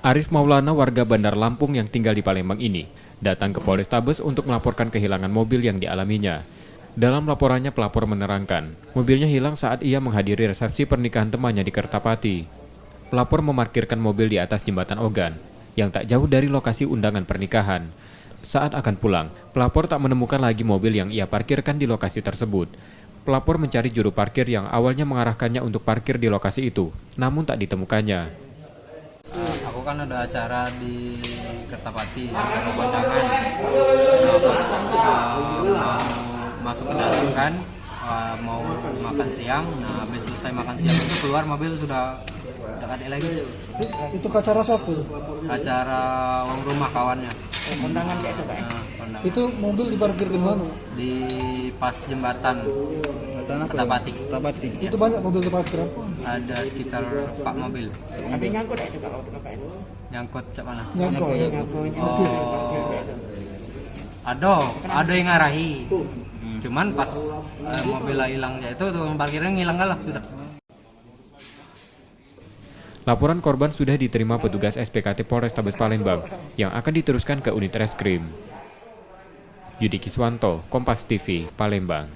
Arif Maulana, warga Bandar Lampung yang tinggal di Palembang ini, datang ke Polrestabes untuk melaporkan kehilangan mobil yang dialaminya. Dalam laporannya, pelapor menerangkan, mobilnya hilang saat ia menghadiri resepsi pernikahan temannya di Kertapati. Pelapor memarkirkan mobil di atas jembatan Ogan, yang tak jauh dari lokasi undangan pernikahan. Saat akan pulang, pelapor tak menemukan lagi mobil yang ia parkirkan di lokasi tersebut. Pelapor mencari juru parkir yang awalnya mengarahkannya untuk parkir di lokasi itu, namun tak ditemukannya. Aku kan ada acara di Kertapati, acara kondangan. Nah, pas mau masuk ke dalam kan, mau makan siang. Nah, habis selesai makan siang itu keluar mobil sudah ada lagi. Itu ke acara siapa? Acara uang rumah kawannya. Kondangan saya itu kan. Kondangan. Itu mobil diparkir di mana? Di pas jembatan Kertapati. Itu banyak mobil diparkir apa? Ada sekitar 4 mobil. Tapi nyangkut itu kalau kakak itu. Nyangkut cak mana? Nyangkut. Ada yang ngarahi. Cuman pas mobilnya hilangnya itu tukang parkirnya ngilang lah sudah. Laporan korban sudah diterima petugas SPKT Polrestabes Palembang yang akan diteruskan ke unit reskrim. Yudi Kiswanto, Kompas TV, Palembang.